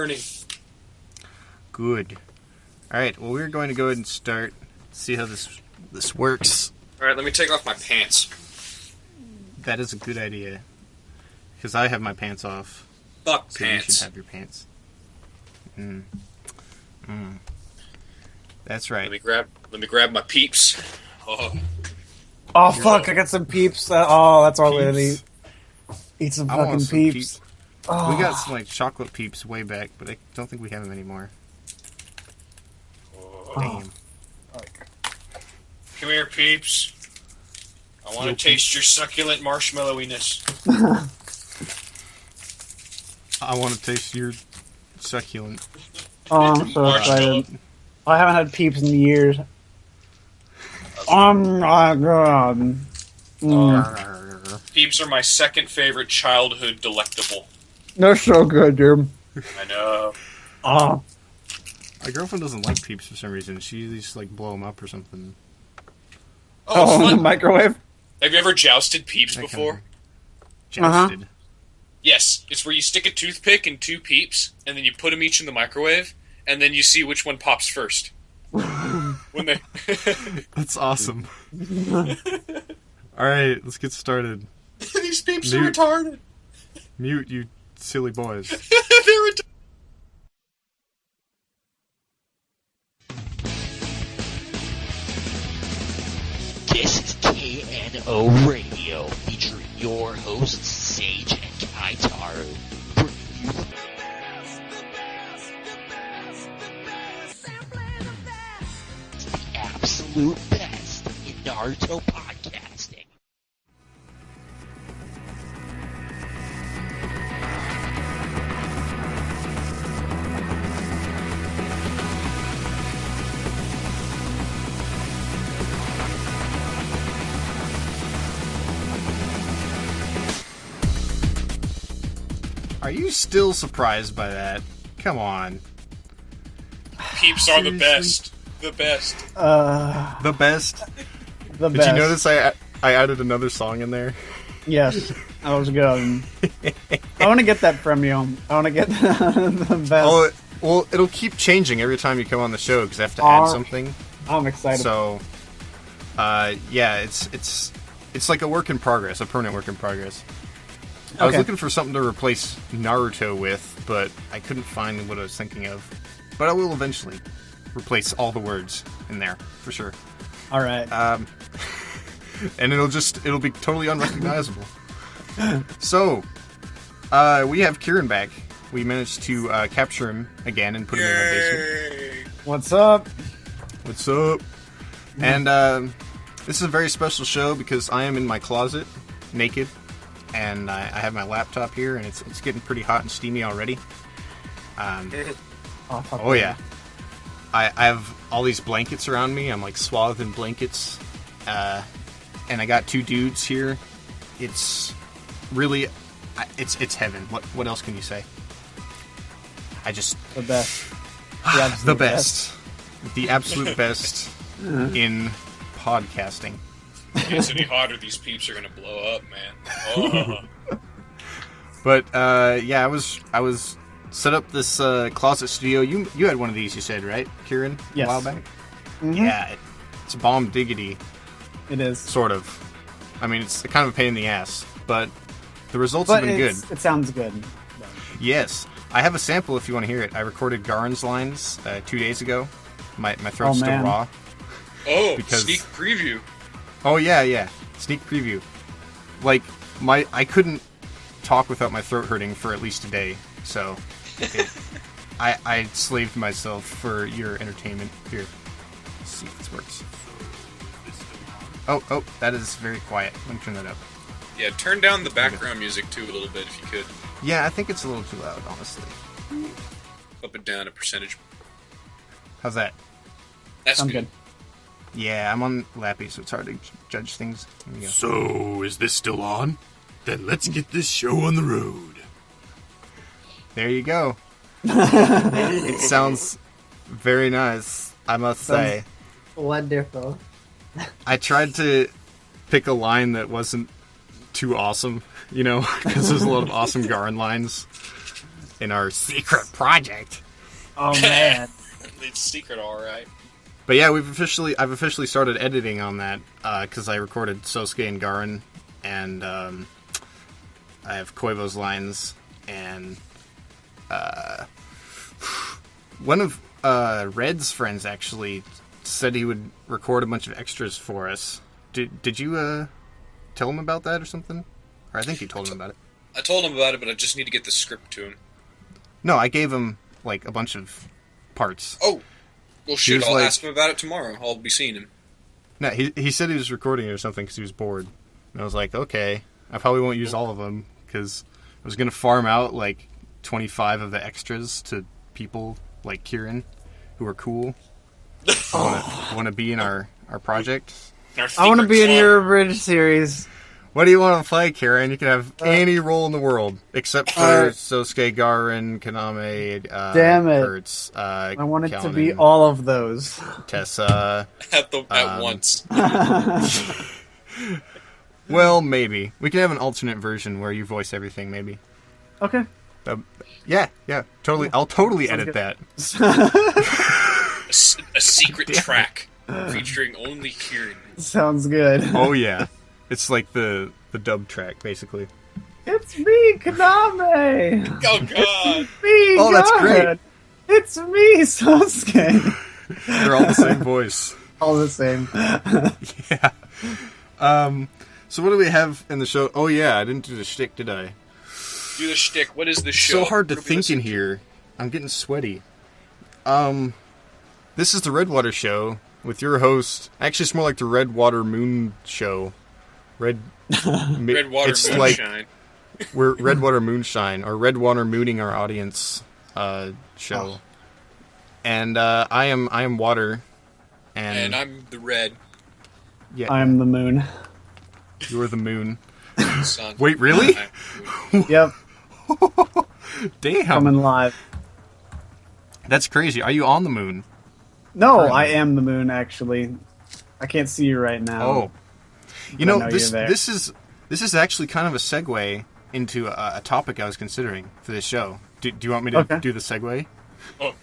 Learning. Good. Alright, well we're going to go ahead and start. See how this works. Alright, let me take off my pants. That is a good idea. Because I have my pants off. Fuck so pants. You should have your pants. That's right. Let me grab my peeps. Oh fuck, I got some peeps. That's all I'm gonna eat. Eat some fucking peeps. Oh. We got some like chocolate peeps way back, but I don't think we have them anymore. Damn. Come here, peeps. I want to taste your succulent marshmallowiness. I want to taste your succulent. Oh, I'm so excited. I haven't had peeps in years. Oh my god. Peeps are my second favorite childhood delectable. They're so good, dude. I know. Oh. My girlfriend doesn't like peeps for some reason. She just like blow them up or something. Oh, in the microwave? Have you ever jousted peeps before? Jousted? Yes. It's where you stick a toothpick in two peeps, and then you put them each in the microwave, and then you see which one pops first. When they... That's awesome. Alright, let's get started. These peeps are retarded. Mute, you silly boys. They're retarded. This is KNO Radio, featuring your hosts, Sage and Kaitaru, bringing you the absolute best in Naruto podcasting. Are you still surprised by that? Come on. Peeps are the best. The best. The best? The Did best. you notice I added another song in there? Yes, that was good. I want to get that from you. I want to get the best. Oh, well, it'll keep changing every time you come on the show because I have to add something. I'm excited. So, yeah, it's like a work in progress, a permanent work in progress. I was looking for something to replace Naruto with, but I couldn't find what I was thinking of. But I will eventually replace all the words in there, for sure. All right. And it'll be totally unrecognizable. So, we have Kirran back. We managed to capture him again and put him in our basement. What's up? What's up? And this is a very special show because I am in my closet, naked. And I have my laptop here, and it's getting pretty hot and steamy already. Oh yeah, I have all these blankets around me. I'm like swathed in blankets, and I got two dudes here. It's really, it's heaven. What else can you say? The best. The best, the absolute best in podcasting. If it's any hotter, these peeps are gonna blow up, man. Oh. But yeah, I was set up this closet studio. You had one of these, you said, right, Kirran? Yes. A while back. Mm-hmm. Yeah, it's bomb diggity. It is Sort of. I mean, it's kind of a pain in the ass, but the results have been good. It sounds good. Yes, I have a sample if you want to hear it. I recorded Garen's lines 2 days ago. My throat's still raw. Oh, sneak preview. Oh yeah, sneak preview. Like I couldn't talk without my throat hurting for at least a day, so I slaved myself for your entertainment. Here, let's see if this works. Oh, that is very quiet. Let me turn that up. Yeah, turn down the background music too a little bit if you could. Yeah, I think it's a little too loud, honestly. Up and down a percentage. How's that? That's good. Yeah, I'm on Lappy, so it's hard to judge things. So, is this still on? Then let's get this show on the road. There you go. It sounds very nice, I must say. Wonderful. I tried to pick a line that wasn't too awesome, you know, because there's a lot of awesome Garen lines. in our secret project. Oh man. It's secret, all right. But yeah, I've officially started editing on that because I recorded Sosuke and Garen, and I have Koivo's lines, and one of Red's friends actually said he would record a bunch of extras for us. Did you tell him about that or something? Or I think you told him about it. I told him about it, but I just need to get the script to him. No, I gave him like a bunch of parts. Oh, well, shit! I'll like, ask him about it tomorrow. I'll be seeing him. No, he said he was recording it or something because he was bored, and I was like, okay, I probably won't use all of them because I was gonna farm out like 25 of the extras to people like Kirran who are cool, want to be in our project. I want to be in your Bridge series. What do you want to play, Kirran? You can have any role in the world except for Sosuke, Garen, Kaname, damn it. Kurtz, I want it Kalnin, to be all of those. Tessa. At once. Well, maybe. We can have an alternate version where you voice everything, maybe. Okay. Yeah, totally. I'll totally edit that. A secret track featuring only Kirran. Sounds good. Oh, yeah. It's like the dub track, basically. It's me, Kaname! Oh, God! Me, Oh, that's God. great. It's me, Sosuke! They're all the same voice. All the same. Yeah. So what do we have in the show? Oh, yeah, I didn't do the shtick, did I? Do the shtick. What is the show? So hard to think in here. I'm getting sweaty. This is the Redwater Show with your host. Actually, it's more like the Redwater Moon Show. Redwater it's Moonshine. Like we're Redwater Moonshine, or Redwater Mooning our audience show. Oh. And I am Water. And I'm the red. Yeah, I'm the moon. you're the moon. Sun. Wait, really? Yep. Damn. Coming live. That's crazy. Are you on the moon? No, Currently. I am the moon, actually. I can't see you right now. Oh. You I know, know this you're there. this is actually kind of a segue into a topic I was considering for this show. Do you want me to do the segue?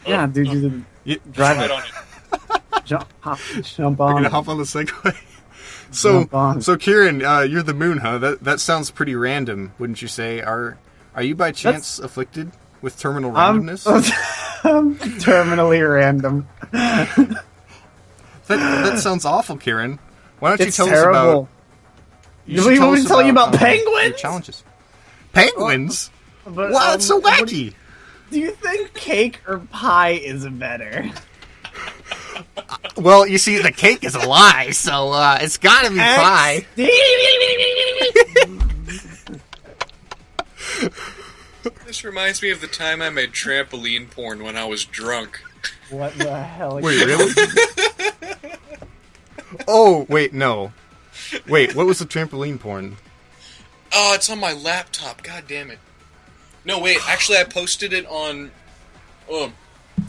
Yeah, dude, you Yeah. drive Right it. on it. Jump We're on gonna it. hop on the segue. So Jump on. Kirran, you're the moon, huh? That sounds pretty random, wouldn't you say? Are you by chance afflicted with terminal randomness? I'm terminally random. That sounds awful, Kirran. Why don't you It's tell terrible. us about? You want me to tell you about your penguins? challenges. Penguins? But, Wow, that's so what wacky. do you think cake or pie is better? Well, you see, the cake is a lie, so it's gotta be pie. This reminds me of the time I made trampoline porn when I was drunk. What the hell? Wait, really? Oh, wait, no. Wait, what was the trampoline porn? Oh, it's on my laptop. God damn it. No, wait. Actually, I posted it on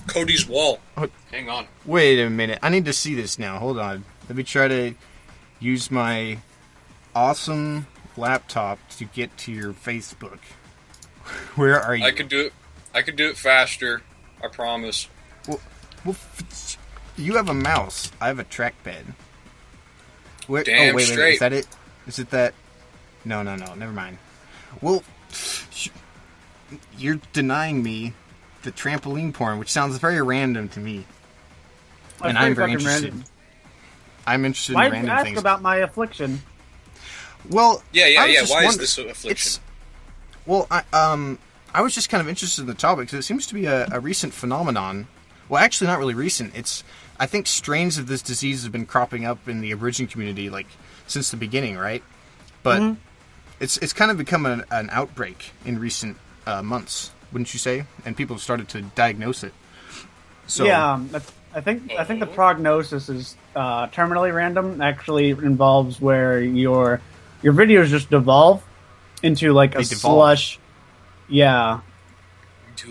Cody's wall. Oh. Hang on. Wait a minute. I need to see this now. Hold on. Let me try to use my awesome laptop to get to your Facebook. Where are you? I could do it faster. I promise. Well, you have a mouse. I have a trackpad. Where, Damn wait, straight. is that it? Is it that? No. Never mind. Well, you're denying me the trampoline porn, which sounds very random to me. And I'm very interested. Random. I'm interested Why in did you random ask things. about my affliction? Well, Yeah. I was just Why is wonder- this an affliction? I was just kind of interested in the topic because it seems to be a recent phenomenon. Well, actually, not really recent. I think strains of this disease have been cropping up in the Aboriginal community like since the beginning, right? But it's kind of become an outbreak in recent months, wouldn't you say? And people have started to diagnose it. So Yeah, I think the prognosis is terminally random. Actually, involves where your videos just devolve into like a slush. Yeah,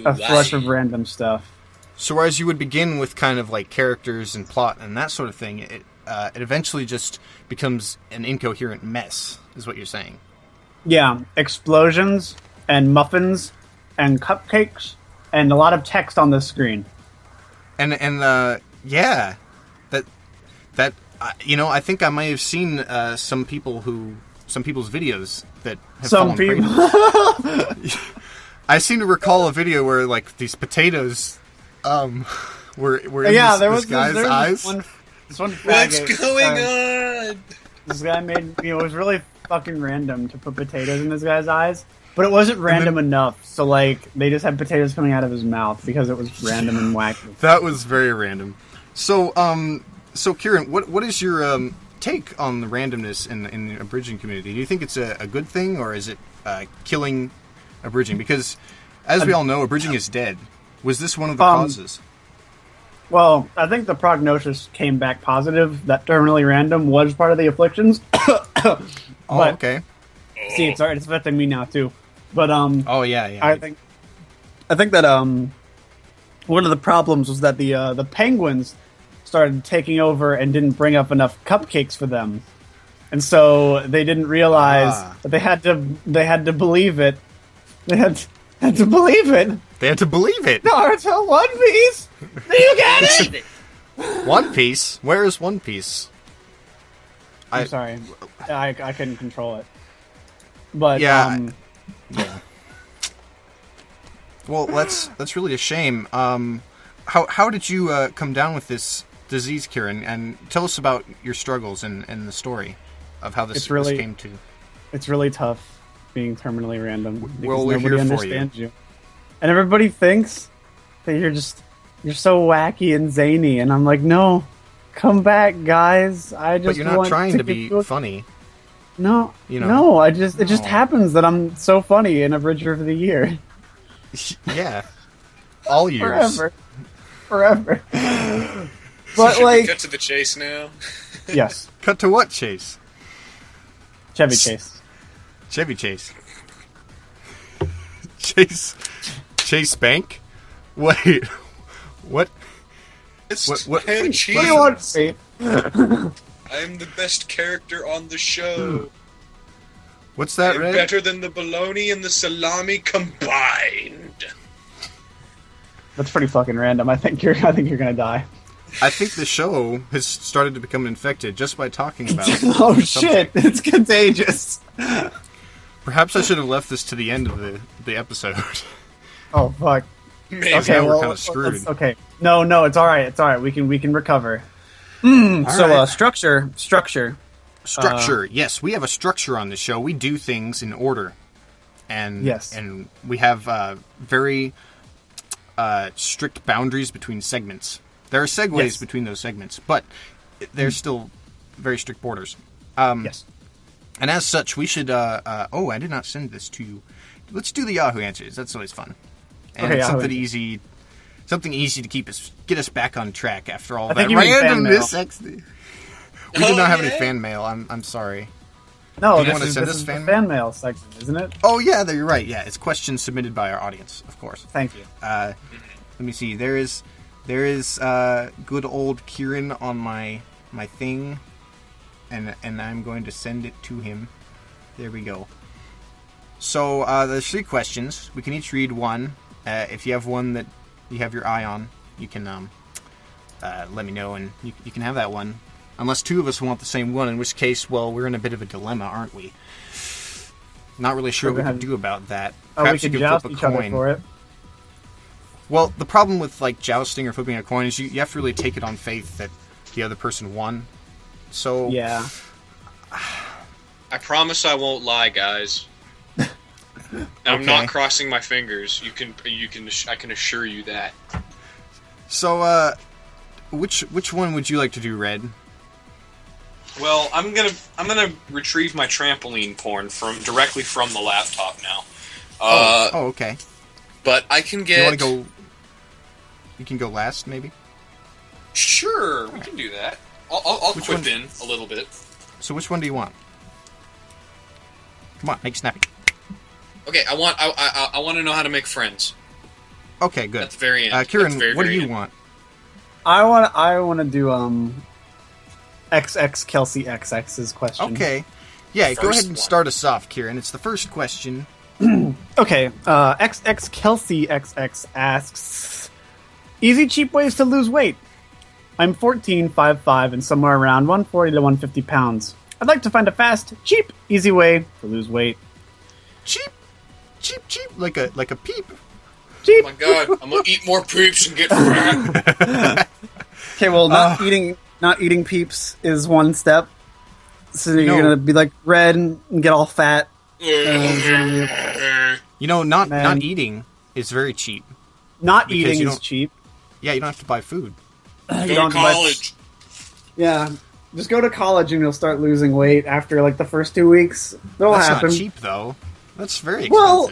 a flush of random stuff. So whereas you would begin with kind of like characters and plot and that sort of thing, it eventually just becomes an incoherent mess, is what you're saying. Yeah, explosions and muffins and cupcakes and a lot of text on the screen. And yeah, that I think I might have seen some people's videos that have Some fallen people. I seem to recall a video where like these potatoes were in this guy's eyes. This one What's faggot, going on? This guy made, it was really fucking random to put potatoes in this guy's eyes, but it wasn't random enough. So like they just had potatoes coming out of his mouth because it was random and wacky. That was very random. So Kirran, what is your take on the randomness in the abridging community? Do you think it's a good thing, or is it killing abridging? Because as we all know, abridging is dead. Was this one of the causes? Well, I think the prognosis came back positive. That terminally random was part of the afflictions. Oh, okay. See, it's affecting me now too. But Oh yeah. I think that one of the problems was that the penguins started taking over and didn't bring up enough cupcakes for them, and so they didn't realize that they had to believe it. They had to believe it. They had to believe it. Naruto, One Piece. Do you get it? One Piece? Where is One Piece? I'm sorry, I couldn't control it. But yeah. Well, that's really a shame. How did you come down with this disease, Kirran? And tell us about your struggles and the story of how this came to. It's really tough being terminally random because well, we're nobody here for understands you, and everybody thinks that you're so wacky and zany, and I'm like, no, come back, guys. I just but you're not want trying to be get funny. No, no. It just happens that I'm so funny in Abridger of the Year. Yeah, all years, forever. So But like, cut to the chase now. yes, cut to what chase? Chevy Chase. Chevy Chase. Chase Bank? Wait, what? What What do you want to see? I'm the best character on the show. What's that, I'm Red? better than the bologna and the salami combined. That's pretty fucking random. I think you're gonna die. I think the show has started to become infected just by talking about it. Oh shit! It's contagious. Perhaps I should have left this to the end of the episode. Oh fuck. Maybe. Okay, now we're well, kind of screwed. okay. No, it's all right. It's all right. We can recover. right. Structure. Structure. Yes, we have a structure on the show. We do things in order, and and we have very strict boundaries between segments. There are segues between those segments, but there's still very strict borders. Yes. And as such, we should. Oh, I did not send this to you. Let's do the Yahoo Answers. That's always fun. And okay, something easy to get us back on track after all I that think you mean fan mail. randomness. We do not have any fan mail. I'm sorry. No, Do you this wanna is send the us fan fan mail section, isn't it? Oh yeah, you're right. Yeah, it's questions submitted by our audience, of course. Thank you. Let me see. There is good old Kirran on my thing, and I'm going to send it to him. There we go. So there's 3 questions. We can each read one. If you have one that you have your eye on, you can let me know, and you can have that one. Unless 2 of us want the same one, in which case, well, we're in a bit of a dilemma, aren't we? Not really sure what we can do about that. Perhaps we you could could flip joust a each other coin. for it. Well, the problem with like jousting or flipping a coin is you have to really take it on faith that the other person won. So yeah, I promise I won't lie, guys. I'm not crossing my fingers. I can assure you that. So, which one would you like to do, Red? Well, I'm gonna retrieve my trampoline porn directly from the laptop now. Okay. But I can get. You want to go? You can go last, maybe. Sure, we can do that. I'll Which quip one? in a little bit. So, which one do you want? Come on, make it snappy. Okay, I want to know how to make friends. Okay, good. At the very end. Kirran, what do you want? I want to do XX Kelsey XX's question. Okay. Yeah, go First ahead and one. start us off, Kirran. It's the first question. Okay, xexyzl asks, easy, cheap ways to lose weight. I'm 14, 5'5", and somewhere around 140 to 150 pounds. I'd like to find a fast, cheap, easy way to lose weight. Cheap, like a peep. Cheap. Oh my god, I'm gonna eat more peeps and get fat. Okay, well, not eating peeps is one step. So you're gonna be like red and get all fat. Not eating is very cheap. Not eating is cheap. Yeah, you don't have to buy food. Go to college. Yeah, just go to college and you'll start losing weight after like the first 2 weeks. That'll happen. That's not cheap though. That's very expensive. Well,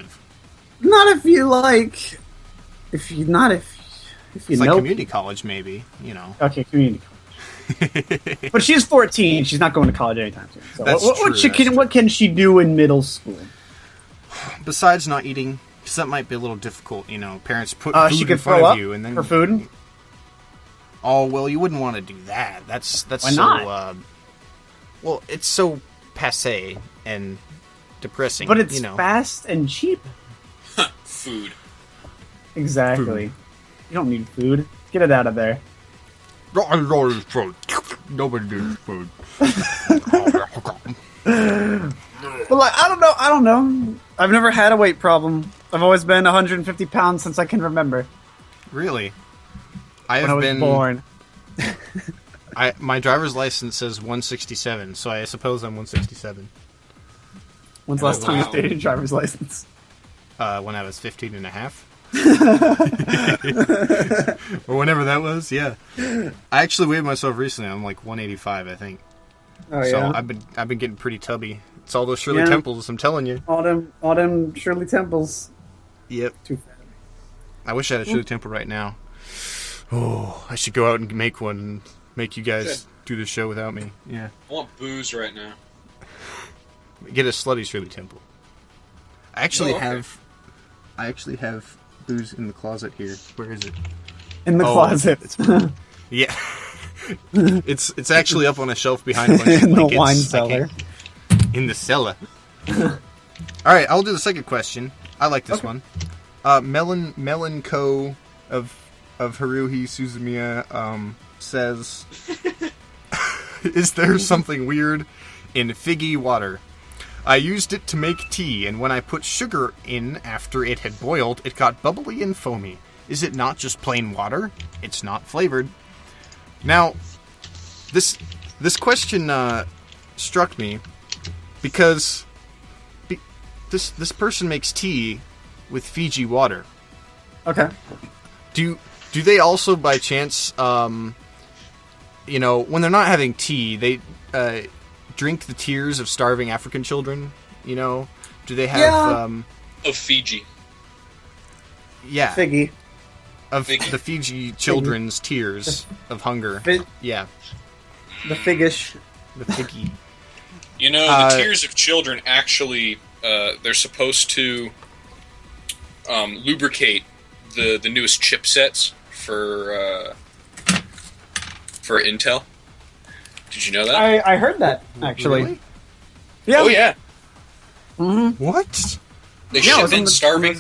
not if you like. If you it's know. Like community college, maybe. Okay, community college. But she's 14. She's not going to college anytime soon. So That's what can she do in middle school? Besides not eating, because that might be a little difficult. Parents put food she in could front throw of up you, and then for food. Oh well, you wouldn't want to do that. That's Why so. not? Well, it's so passé and depressing. But it's fast and cheap. Food. Exactly. You don't need food. Get it out of there. Nobody needs food. But like, I don't know. I've never had a weight problem. I've always been 150 pounds since I can remember. Really? When I was born. My driver's license says 167, so I suppose I'm 167. When's the last time you updated your driver's license? When I was 15 and a half. Or whenever that was, yeah. I actually weighed myself recently. I'm like 185, I think. Oh so yeah. I've been getting pretty tubby. It's all those Shirley Temples, I'm telling you. All them Shirley Temples. Yep. Too fat. I wish I had a Shirley Temple right now. Oh, I should go out and make one and make you guys do the show without me. Yeah. I want booze right now. Get a slutty Shirley Temple. I actually have booze in the closet here. Where is it? In the closet. Yeah. It's actually up on a shelf behind a bunch of in the blankets. wine cellar. In the cellar. Alright, I'll do the second question. I like this one. Melon Co. of Haruhi Suzumiya says, is there something weird in figgy water? I used it to make tea, and when I put sugar in after it had boiled, it got bubbly and foamy. Is it not just plain water? It's not flavored. Now, this question struck me because this person makes tea with Fiji water. Okay. Do they also, by chance, when they're not having tea, they drink the tears of starving African children? Do they have of Fiji? Yeah, Figgy. Of the Fiji children's tears of hunger. Yeah, the figgish. The figgy. The tears of children actually they're supposed to lubricate the newest chipsets for Intel. Did you know that? I heard that, actually. Really? Yeah. Oh yeah. Mm-hmm. What? They ship in starving.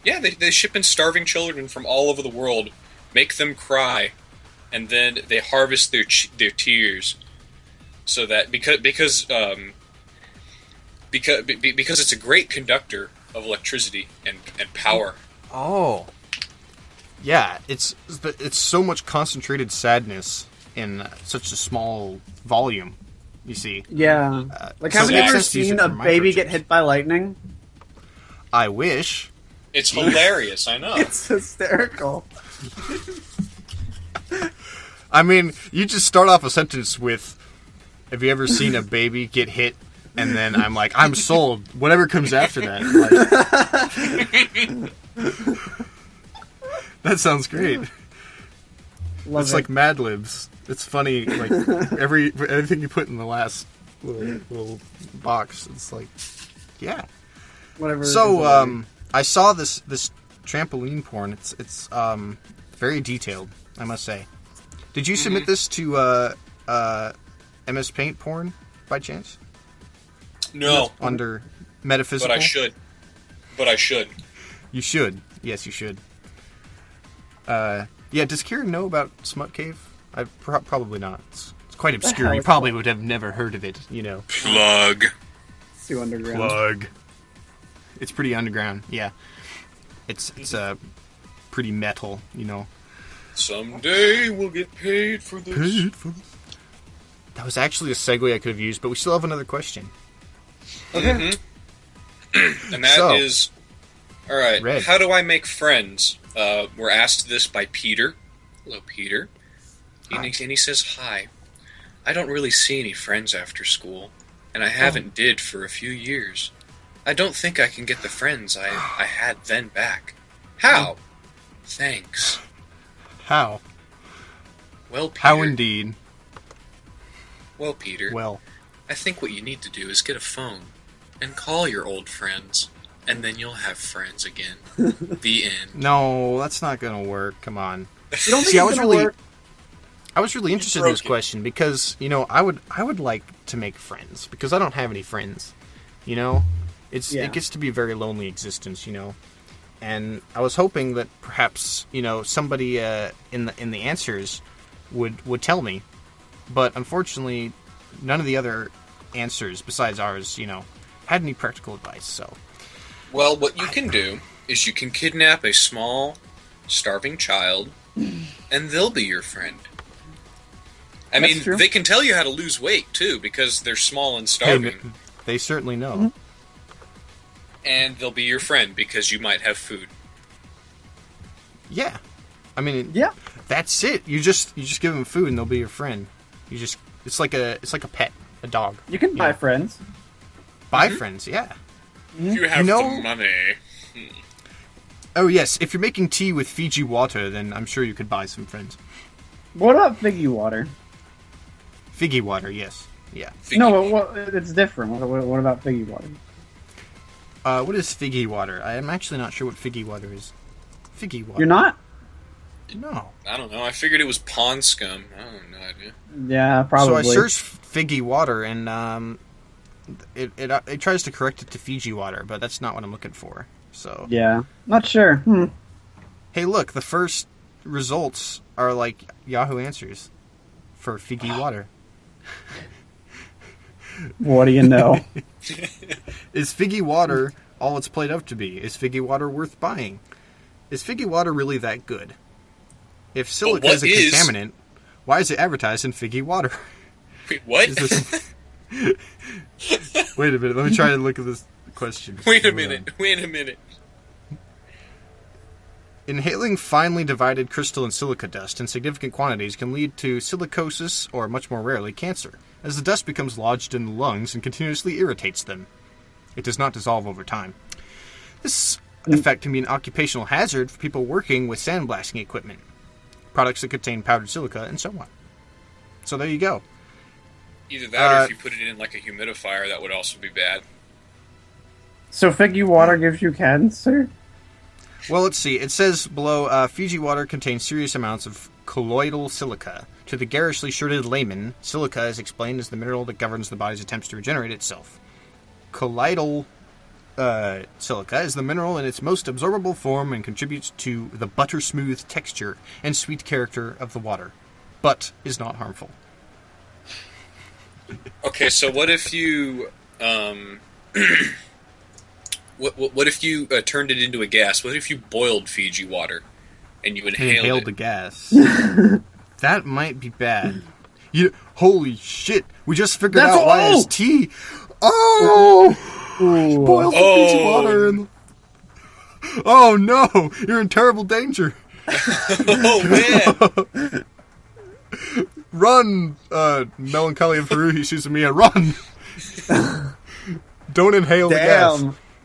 They ship in starving children from all over the world, make them cry, and then they harvest their tears, so that because it's a great conductor of electricity and power. Oh. Yeah, it's so much concentrated sadness in such a small volume, you see. Yeah. Haven't you ever seen a baby get hit by lightning? I wish. It's hilarious, I know. It's hysterical. I mean, you just start off a sentence with, have you ever seen a baby get hit? And then I'm like, I'm sold. Whatever comes after that. That sounds great. It's like Mad Libs. It's funny, like everything you put in the last little box. It's like, yeah. Whatever. So, I saw this trampoline porn. It's very detailed, I must say. Did you submit this to MS Paint porn by chance? No. Under metaphysical? But I should. But I should. You should. Yes, you should. Yeah, does Kirran know about Smut Cave? Probably not. It's quite obscure. You probably would have never heard of it, you know. Plug. It's too underground. Plug. It's pretty underground, yeah. It's pretty metal, you know. Someday we'll get paid for this. That was actually a segue I could have used, but we still have another question. Okay. And that is... Alright, Red. How do I make friends? We're asked this by Peter. Hello, Peter. And he says, hi. I don't really see any friends after school, and I haven't did for a few years. I don't think I can get the friends I had then back. How? Thanks. How? Well, Peter. How indeed. Well, Peter. Well. I think what you need to do is get a phone and call your old friends, and then you'll have friends again. The end. No, that's not gonna work. Come on. You don't think See, it's gonna work? I was really interested in this question because, you know, I would like to make friends because I don't have any friends. You know, it gets to be a very lonely existence. You know, and I was hoping that perhaps, you know, somebody in the answers would tell me, but unfortunately, none of the other answers besides ours, you know, had any practical advice. So, well, what you can do is you can kidnap a small, starving child, and they'll be your friend. I mean, true. They can tell you how to lose weight, too, because they're small and starving. They certainly know. Mm-hmm. And they'll be your friend, because you might have food. Yeah. I mean, Yeah. that's it. You just give them food and they'll be your friend. It's like a pet, a dog. You can buy friends. Buy friends, yeah. If you have You know- the money. Oh yes, if you're making tea with Fiji water, then I'm sure you could buy some friends. What about figgy water? Figgy water, yes. Yeah. No, it's different. What about figgy water? What is figgy water? I am actually not sure what figgy water is. Figgy water. You're not? No. I don't know. I figured it was pond scum. I have no idea. Yeah, probably. So I searched figgy water, and it tries to correct it to Fiji water, but that's not what I'm looking for. So Yeah, not sure. hey, look, the first results are like Yahoo Answers for figgy water. What do you know? Is figgy water all it's played up to be? Is figgy water worth buying? Is figgy water really that good? If silica is a contaminant, why is it advertised in figgy water? Wait, what? Wait a minute, let me try to look at this question. Wait a minute. Inhaling finely divided crystalline silica dust in significant quantities can lead to silicosis, or much more rarely, cancer, as the dust becomes lodged in the lungs and continuously irritates them. It does not dissolve over time. This effect can be an occupational hazard for people working with sandblasting equipment, products that contain powdered silica, and so on. So there you go. Either that or if you put it in like a humidifier, that would also be bad. So figgy water gives you cancer? Well, let's see. It says below, Fiji water contains serious amounts of colloidal silica. To the garishly shirted layman, silica is explained as the mineral that governs the body's attempts to regenerate itself. Colloidal silica is the mineral in its most absorbable form and contributes to the butter-smooth texture and sweet character of the water, but is not harmful. Okay, so what if you what if you turned it into a gas? What if you boiled Fiji water and you inhaled the gas? That might be bad. Holy shit! We just figured out why it's tea. Oh, boiled Fiji water and. Oh no! You're in terrible danger. Oh man! Run, Melancholy of Haruhi Suzumiya, run! Don't inhale the gas.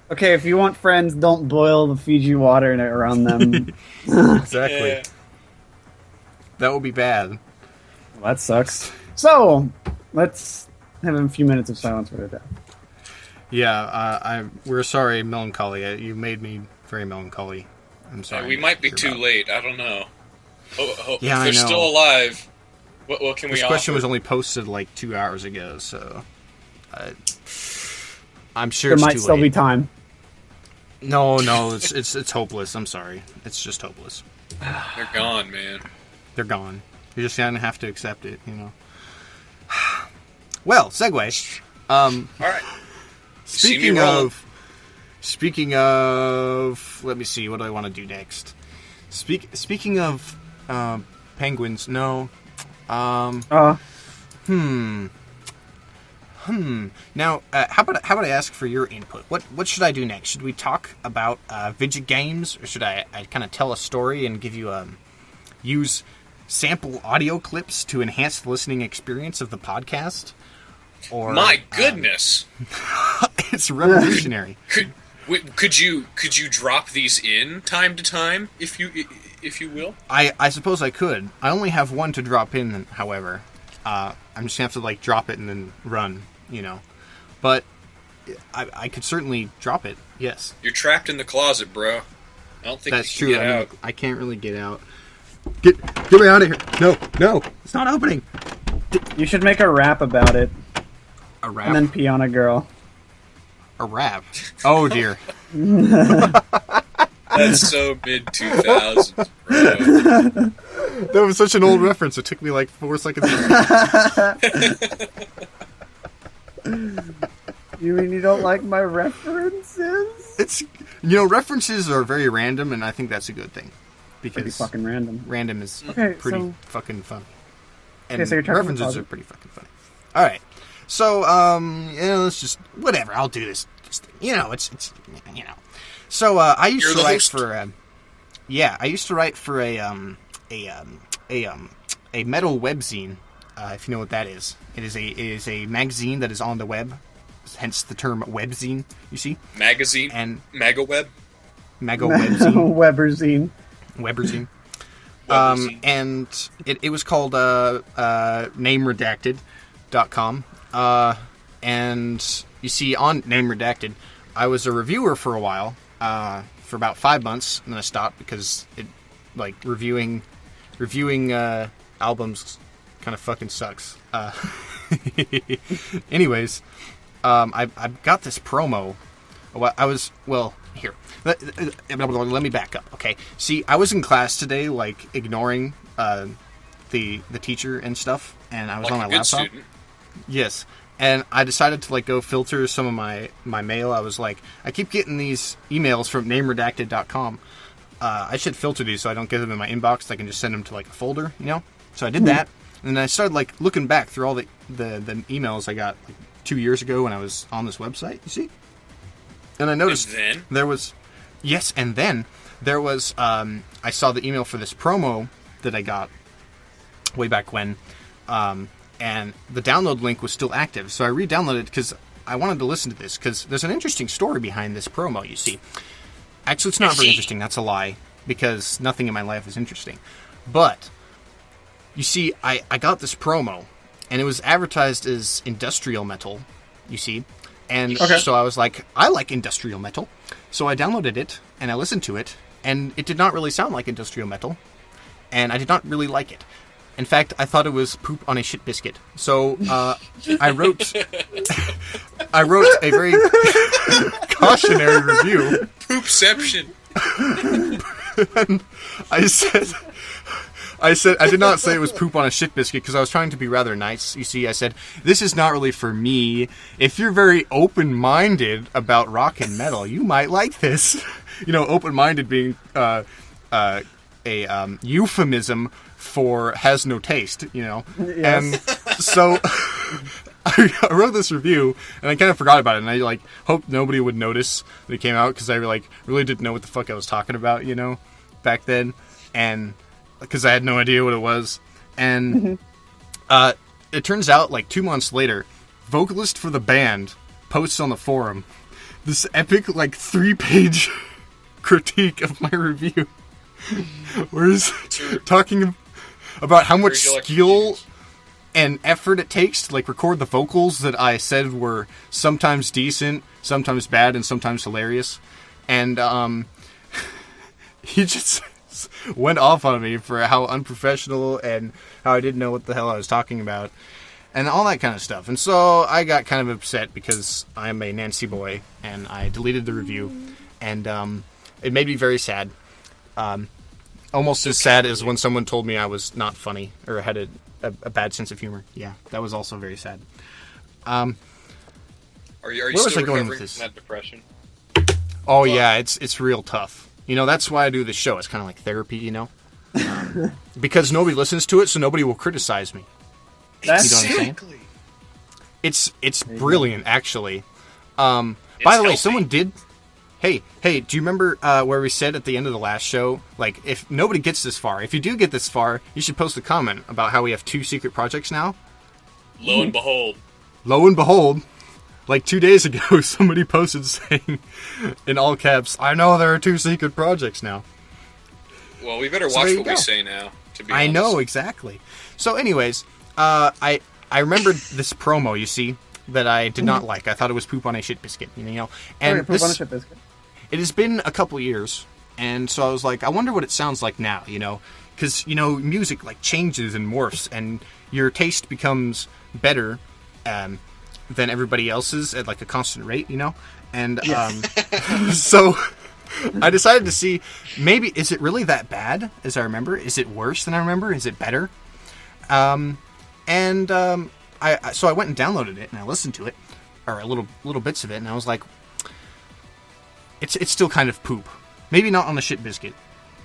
Okay, if you want friends, don't boil the Fiji water around them. Exactly. Yeah. That would be bad. Well, that sucks. So, let's have a few minutes of silence for the death. Yeah, we're sorry, Melancholy. You made me very melancholy. I'm sorry. We might be too late. I don't know. Yeah, if they're still alive, what can we offer? This question was only posted like 2 hours ago, so I'm sure there it's might too still late. be time. No, it's hopeless. I'm sorry. It's just hopeless. They're gone, man. They're gone. You're just gonna have to accept it, you know. Well, segue. All right. Speaking of, let me see. What do I want to do next? Speaking of penguins, no. Now, how about I ask for your input? What should I do next? Should we talk about video games, or should I kind of tell a story and give you use sample audio clips to enhance the listening experience of the podcast? Or my goodness, it's revolutionary. Could you drop these in time to time, if you will? I suppose I could. I only have one to drop in, however. I'm just gonna have to like drop it and then run, you know. But I could certainly drop it. Yes. You're trapped in the closet, bro. I don't think that's you true. can get out. I can't really get out. Get me out of here! No, it's not opening. You should make a rap about it. A rap? And then pee on a girl. A rap? Oh dear. That's so mid-2000s, bro. That was such an old reference. It took me like 4 seconds. You mean you don't like my references? References are very random, and I think that's a good thing. Because pretty fucking random. Random is fucking fun. And so references are pretty fucking funny. Alright. So, let's just... Whatever, I'll do this. It's So, I used to write for... I used to write for a metal webzine, if you know what that is. It is a magazine that is on the web, hence the term webzine, you see? Magazine? And Magaweb? Webzine. Weberzine. And it was called nameredacted.com. And you see, on Name Redacted, I was a reviewer for a while, for about 5 months, and then I stopped because reviewing albums kind of fucking sucks. Anyways, I got this promo. Here. Let me back up, okay? See, I was in class today, ignoring the teacher and stuff, and I was on my laptop. Student. Yes. And I decided to go filter some of my mail. I was like, I keep getting these emails from nameredacted.com. I should filter these so I don't get them in my inbox. I can just send them to a folder, you know? So I did that. And then I started looking back through all the emails I got 2 years ago when I was on this website, you see? And I noticed there was I saw the email for this promo that I got way back when. And the download link was still active. So I re-downloaded it because I wanted to listen to this, because there's an interesting story behind this promo, you see. Actually, it's not very interesting. That's a lie, because nothing in my life is interesting. But, you see, I got this promo, and it was advertised as industrial metal, you see. And so I was like, I like industrial metal. So I downloaded it, and I listened to it, and it did not really sound like industrial metal. And I did not really like it. In fact, I thought it was poop on a shit biscuit. So I wrote a very cautionary review. Poopception. And I said I did not say it was poop on a shit biscuit because I was trying to be rather nice. You see, I said, this is not really for me. If you're very open-minded about rock and metal, you might like this. Open-minded being a euphemism for has no taste, you know. Yes. And so I wrote this review, and I kind of forgot about it, and I hoped nobody would notice that it came out, because I really didn't know what the fuck I was talking about, you know, back then, and because I had no idea what it was. And it turns out 2 months later, vocalist for the band posts on the forum this epic 3-page critique of my review, where he's talking about how much skill and effort it takes to record the vocals that I said were sometimes decent, sometimes bad, and sometimes hilarious. And he just went off on me for how unprofessional and how I didn't know what the hell I was talking about, and all that kind of stuff. And so I got kind of upset because I'm a Nancy boy, and I deleted the review. and it made me very sad. Almost as sad as when someone told me I was not funny or had a bad sense of humor. Yeah, that was also very sad. Are you still recovering from that depression? Oh yeah, it's real tough. That's why I do this show. It's kind of like therapy, because nobody listens to it, so nobody will criticize me. Exactly. It's brilliant, actually. By the way, someone did. Hey, do you remember where we said at the end of the last show, like, if nobody gets this far, if you do get this far, you should post a comment about how we have 2 secret projects now? Lo and behold, like 2 days ago, somebody posted saying, in all caps, I know there are 2 secret projects now. Well, we better watch what we say now, to be honest. I know, exactly. So anyways, I remembered this promo, you see, that I did not like. I thought it was poop on a shit biscuit, And poop on a shit biscuit. It has been a couple years, and so I was like, I wonder what it sounds like now, Because, music, like, changes and morphs, and your taste becomes better than everybody else's at, like, a constant rate, And so I decided to see, maybe, is it really that bad as I remember? Is it worse than I remember? Is it better? So I went and downloaded it, and I listened to it, or little bits of it, and I was like, it's still kind of poop. Maybe not on the shit biscuit,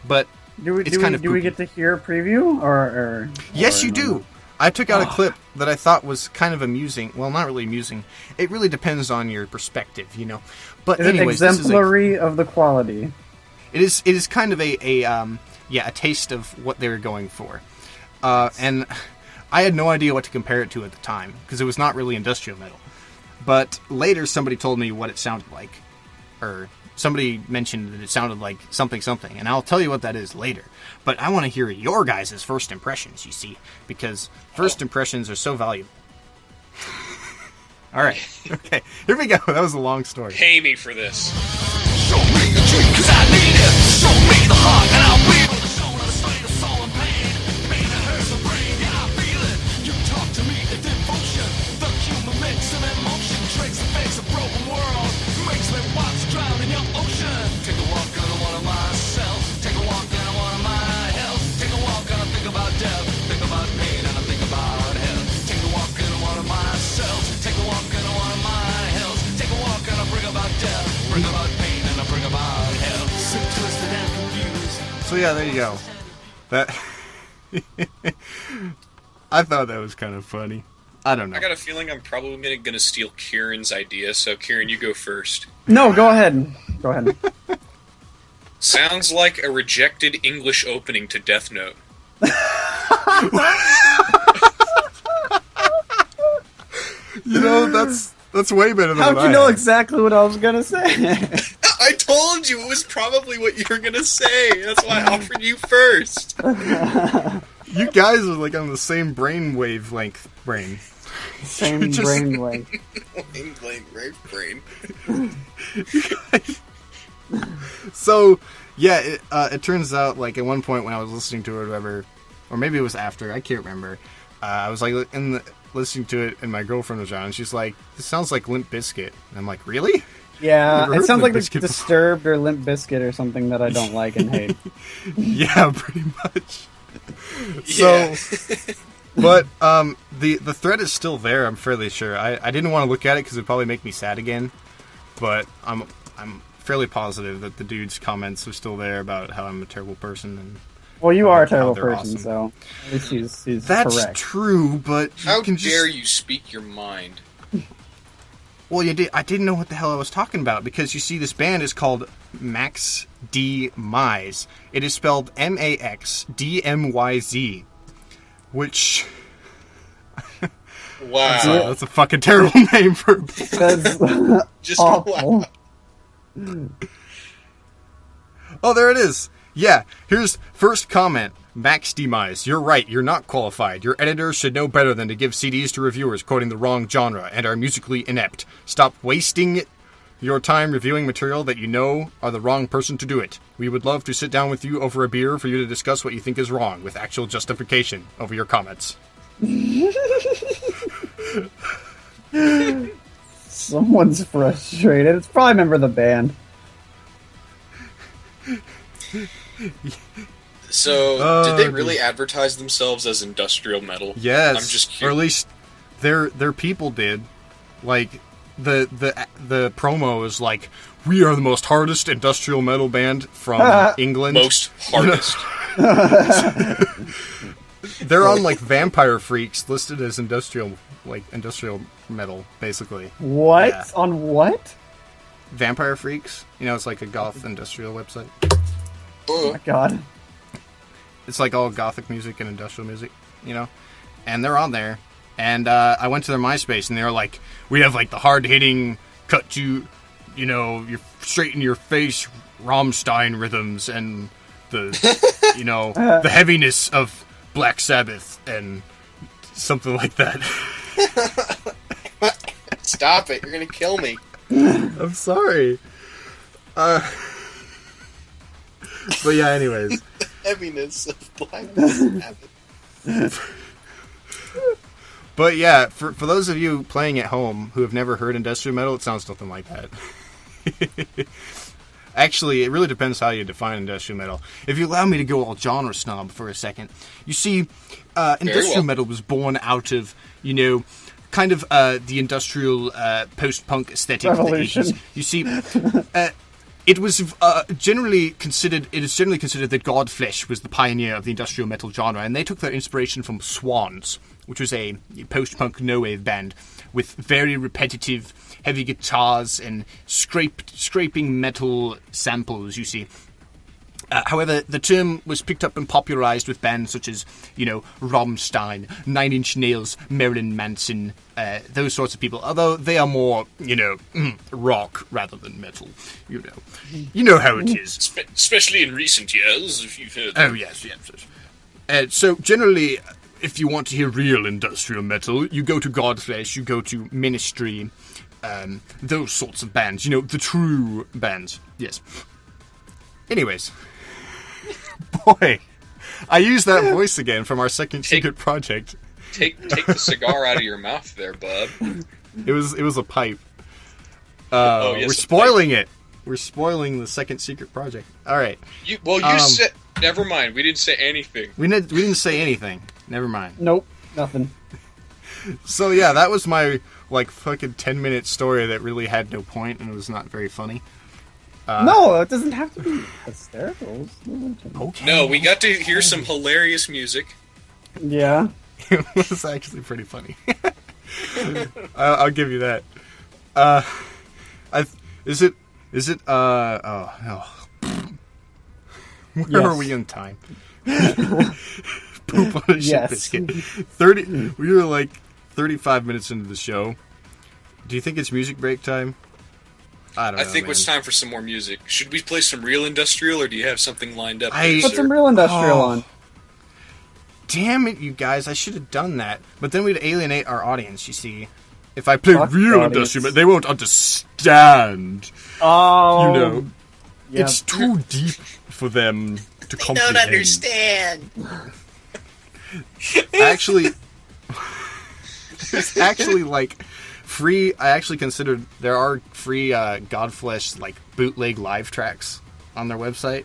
but do we get to hear a preview, or yes, you do. I took out a clip that I thought was kind of amusing. Well, not really amusing. It really depends on your perspective, But anyways, exemplary of the quality. It is kind of a taste of what they were going for, and I had no idea what to compare it to at the time because it was not really industrial metal. But later, somebody told me what it sounded like, or somebody mentioned that it sounded like something, and I'll tell you what that is later. But I want to hear your guys' first impressions, you see, because first impressions are so valuable. All right, okay, here we go. That was a long story. Pay me for this. Show me the dream, 'cause I need it. Show me the heart, and I'll be able to show the state of soul and pain. Pain that hurts the brain, yeah, I feel it. You talk to me in devotion. The human mix of emotion tricks the face of broken world. Makes me want to drown in your ocean. Take a walk on one of myself. Take a walk on one of my health. Take a walk and I think about death. Think about pain and I think about hell. Take a walk on one of myself. Take a walk on one of my health. Take a walk and I bring about death. Bring about pain and I bring about hell. Sick, twisted and confused. So yeah, there you go. That I thought that was kind of funny. I don't know. I got a feeling I'm probably going to steal Kieran's idea, so Kieran, you go first. No, go ahead. Go ahead. Sounds like a rejected English opening to Death Note. That's way better than How'd what you I know had. exactly what I was gonna say? I told you it was probably what you were going to say. That's why I offered you first. You guys are like on the same brain wavelength brain. Same brainwave. So, yeah, it turns out, like, at one point when I was listening to it or whatever, or maybe it was after, I can't remember, I was, like, listening to it, and my girlfriend was on, and she's like, this sounds like Limp Bizkit. And I'm like, really? Yeah, it sounds like Disturbed or Limp Bizkit or something that I don't like and hate. Yeah, pretty much. So, but the thread is still there, I'm fairly sure. I didn't want to look at it because it'd probably make me sad again, but I'm fairly positive that the dude's comments are still there about how I'm a terrible person. And well, you are a terrible person, awesome. So at least he's That's correct. true, but how dare you speak your mind? Well, I didn't know what the hell I was talking about, because you see this band is called X-DEE. It is spelled MAXDMYZ, which... Wow. That's a fucking terrible name for a band. That's Just awful. wow. Oh, there it is. Yeah, here's first comment. Max Demise, you're right, you're not qualified. Your editors should know better than to give CDs to reviewers quoting the wrong genre and are musically inept. Stop wasting your time reviewing material that you know are the wrong person to do it. We would love to sit down with you over a beer for you to discuss what you think is wrong, with actual justification over your comments. Someone's frustrated. It's probably a member of the band. So, did they really advertise themselves as industrial metal? Yes. I'm just Or curious. at least their people did. Like, the promo is like, we are the most hardest industrial metal band from England. Most hardest. They're on, like, Vampire Freaks, listed as industrial metal, basically. What? Yeah. On what? Vampire Freaks? You know, it's like a goth industrial website. Oh my god. It's like all gothic music and industrial music, you know? And they're on there. And I went to their MySpace, and they were like, we have, like, the hard-hitting, cut to, you know, your straight in your face Rammstein rhythms, and the, you know, the heaviness of Black Sabbath, and something like that. Stop it, you're gonna kill me. I'm sorry. But yeah, anyways. The heaviness of Black Sabbath. But yeah, for those of you playing at home who have never heard industrial metal, it sounds nothing like that. Actually, it really depends how you define industrial metal. If you allow me to go all genre snob for a second, you see, industrial metal was born out of, you know, kind of the industrial post-punk aesthetic Revolution. of the 80s. You see, it was generally considered that Godflesh was the pioneer of the industrial metal genre, and they took their inspiration from Swans, which was a post-punk no-wave band with very repetitive, heavy guitars and scraping metal samples, you see. However, the term was picked up and popularized with bands such as, you know, Rammstein, Nine Inch Nails, Marilyn Manson, those sorts of people. Although they are more, you know, rock rather than metal. You know how it is. Especially in recent years, if you've heard. Oh yes. So generally, if you want to hear real industrial metal, you go to Godflesh, you go to Ministry, those sorts of bands. You know, the true bands. Yes. Anyways. Boy, I used that voice again from our second secret project. Take the cigar out of your mouth there, bud. It was a pipe. Yes, we're spoiling it. We're spoiling the second secret project. All right. You said. Never mind. We didn't say anything. We didn't say anything. Never mind. Nope, nothing. So yeah, that was my like fucking 10-minute story that really had no point and was not very funny. No, it doesn't have to be hysterical. Okay. No, we got to hear some hilarious music. Yeah. It was actually pretty funny. I'll give you that. Where are we in time? Poop on a shit biscuit. 30. We were like 35 minutes into the show. Do you think it's music break time? I don't know. I think it's time for some more music. Should we play some real industrial, or do you have something lined up? Put some real industrial on. Damn it, you guys! I should have done that. But then we'd alienate our audience. You see, if I play real industrial, but they won't understand. Oh, you know, yeah. it's too deep for them to comprehend. Don't understand. Actually, it's actually like free. I actually considered there are free Godflesh like bootleg live tracks on their website,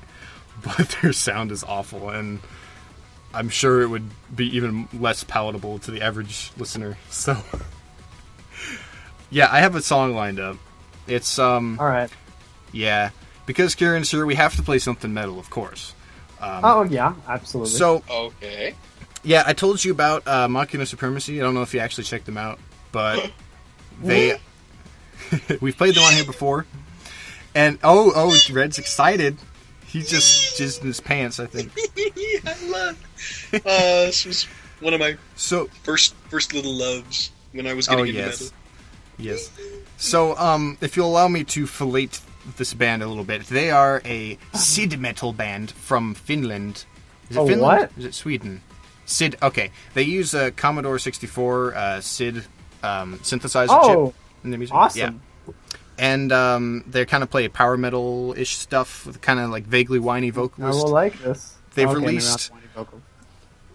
but their sound is awful, and I'm sure it would be even less palatable to the average listener. So, yeah, I have a song lined up. It's all right. Yeah, because Kirran's here, we have to play something metal, of course. Oh yeah, absolutely. So okay. Yeah, I told you about Machinae Supremacy. I don't know if you actually checked them out, but they we've played them on here before. And oh, Red's excited. He just jizzed in his pants, I think. I love. This was one of my first little loves when I was getting into metal. Yes. So, if you'll allow me to fillet this band a little bit, they are a Sid metal band from Finland. Is it Finland? What? Is it Sweden? Sid. Okay, they use a Commodore 64 Sid synthesizer chip in their music. Awesome. Yeah. And they kind of play power metal-ish stuff with kind of like vaguely whiny vocals. I will like this. They've released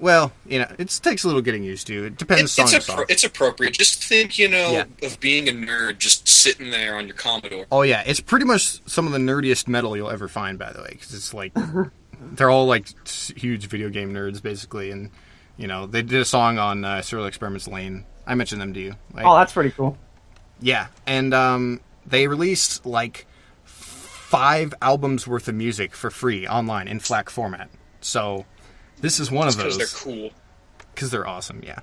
Well, it takes a little getting used to. It depends song to song. It's appropriate. Just think, of being a nerd just sitting there on your Commodore. Oh, yeah. It's pretty much some of the nerdiest metal you'll ever find, by the way, because it's like... they're all, like, huge video game nerds, basically, and, they did a song on Serial Experiments Lane. I mentioned them to you. Right? Oh, that's pretty cool. Yeah, and they released, like, 5 albums worth of music for free online in FLAC format. So... this is one of those. Because they're cool. Because they're awesome, yeah.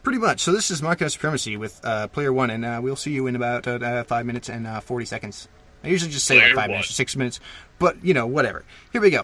Pretty much. So this is Machinae Supremacy with Player 1, and we'll see you in about 5 minutes and 40 seconds. I usually just say like 5 minutes or 6 minutes, but, whatever. Here we go.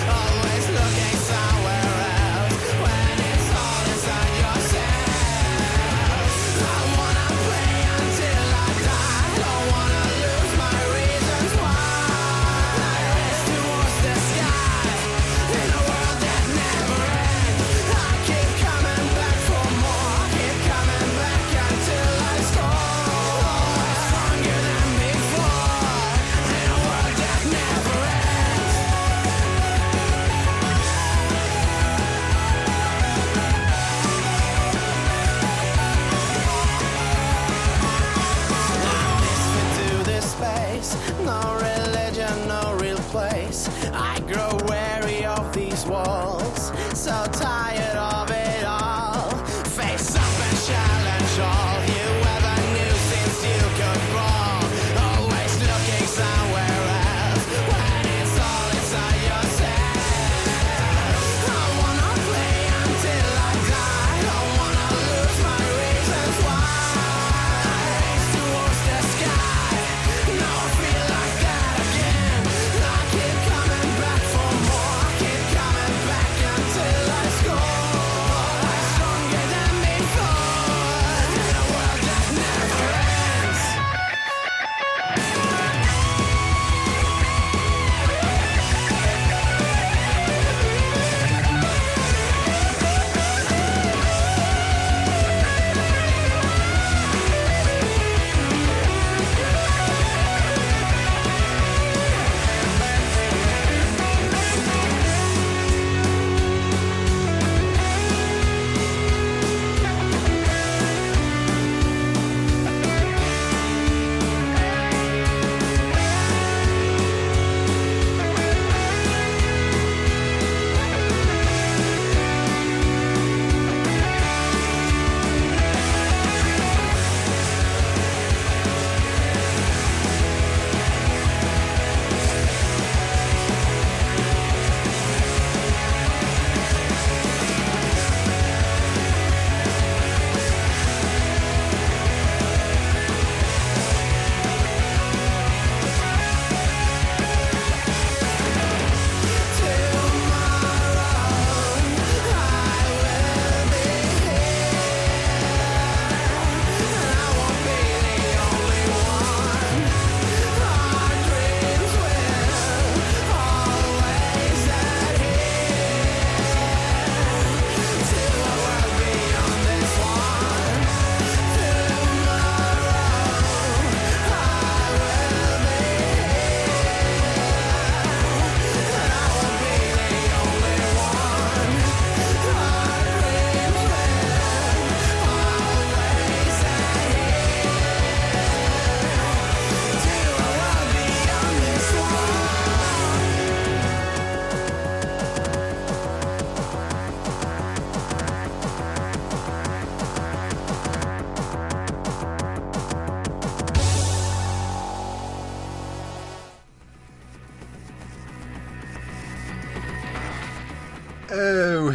Always looking somewhere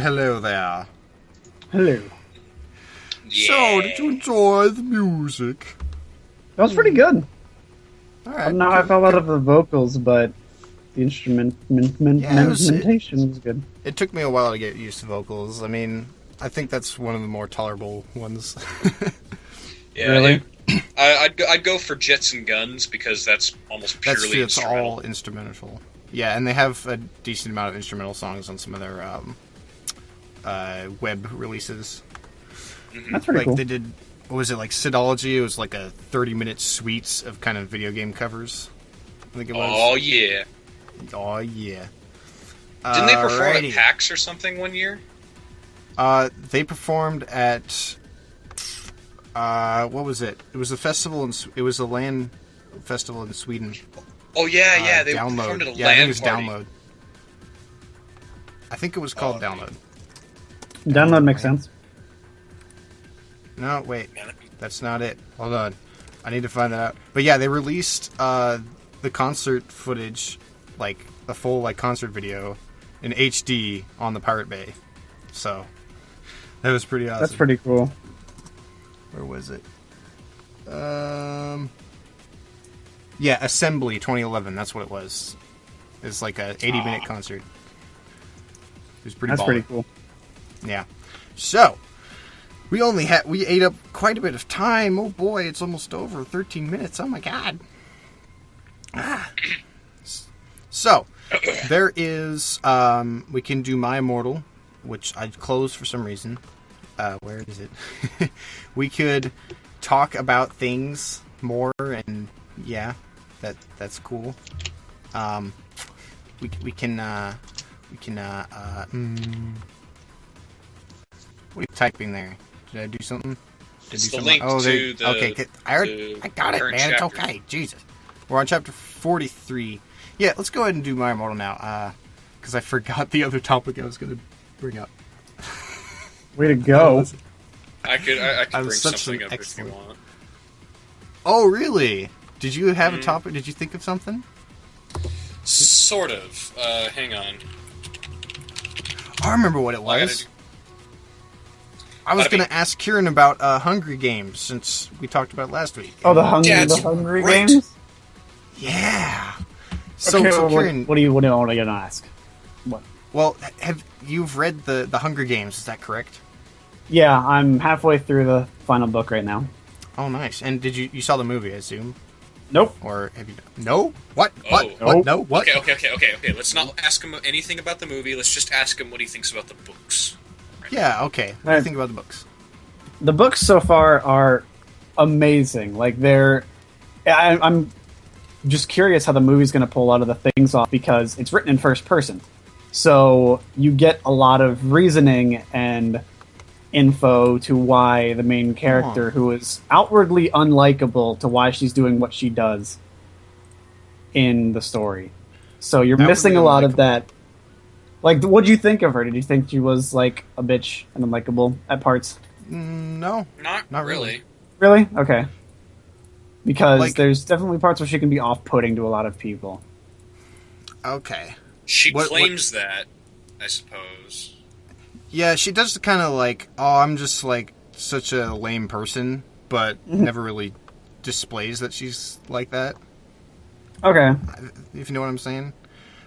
hello there. Hello. Yeah. So, did you enjoy the music? That was pretty good. All I right. don't know how I felt out of the vocals, but the instrumentation was good. It took me a while to get used to vocals. I mean, I think that's one of the more tolerable ones. Yeah, Really? I'd go for Jets and Guns because that's almost purely It's instrumental. all instrumental. Yeah, and they have a decent amount of instrumental songs on some of their web releases. That's pretty cool. They did, what was it, like Sidology? It was like a 30-minute suite of kind of video game covers. I think it was. Oh yeah! Oh, yeah. Didn't they perform Alrighty. at PAX or something one year? They performed at what was it? It was a festival it was a LAN festival in Sweden. Oh yeah, they Download. performed at a I think LAN it was party. Download. I think it was called Download. Download makes sense. No, wait. That's not it. Hold on. I need to find that out. But yeah, they released the concert footage, like a full concert video in HD on the Pirate Bay. So that was pretty awesome. That's pretty cool. Where was it? Yeah, Assembly 2011. That's what it was. It's like a 80-minute concert. It was pretty. That's baller. pretty cool. Yeah. So we ate up quite a bit of time. Oh boy, it's almost over. 13 minutes. Oh my god. So there is. We can do My Immortal, which I closed for some reason. Where is it? We could talk about things more, and yeah, that's cool. We can. What are you typing there? Did I do something? It's the link to the. Okay, I got it, current man. It's chapter. okay. Jesus, we're on chapter 43. Yeah, let's go ahead and do My Immortal now, because I forgot the other topic I was going to bring up. Way to go. I could I'm bring such something an up if excellent- you want. Oh, really? Did you have a topic? Did you think of something? Sort of. Hang on. I remember what it was. I was going to ask Kirran about Hungry Games, since we talked about it last week. Oh, the Hungry right. Games? Yeah. So, Okay, so well, Kirran, what do you want to ask? What? well, you've read the Hunger Games, is that correct? Yeah, I'm halfway through the final book right now. Oh, nice. And did you saw the movie, I assume? Nope. Or have you? No. What? Oh. What? Nope. No. What? Okay. Let's not ask him anything about the movie. Let's just ask him what he thinks about the books. Yeah. Okay. What do you think about the books? The books so far are amazing. Like I'm just curious how the movie's going to pull a lot of the things off because it's written in first person, so you get a lot of reasoning and info to why the main character, who is outwardly unlikable, to why she's doing what she does in the story. So you're missing a lot of that. Like, what do you think of her? Did you think she was like a bitch and unlikable at parts? No. Not really. Really? Okay. Because Like- there's definitely parts where she can be off-putting to a lot of people. Okay. She What- claims that, I suppose. Yeah, she does kind of like, oh, I'm just like such a lame person, but never really displays that she's like that. Okay. If you know what I'm saying.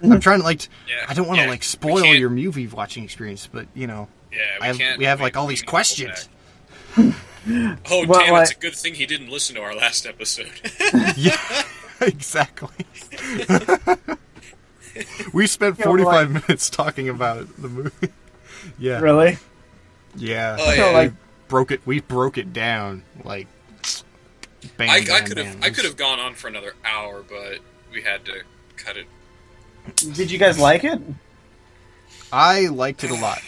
I'm trying to Yeah, I don't want to we spoil can't- your movie watching experience, but you know, Yeah, we have like all these questions. Oh, Well, damn, like- it's a good thing he didn't listen to our last episode. Yeah, exactly. We spent Yeah, 45 minutes talking about the movie. Yeah. Really? Yeah. Oh, yeah. We broke it down like bang, I bang, could bang. have gone on for another hour, but we had to cut it. Did you guys like it? I liked it a lot.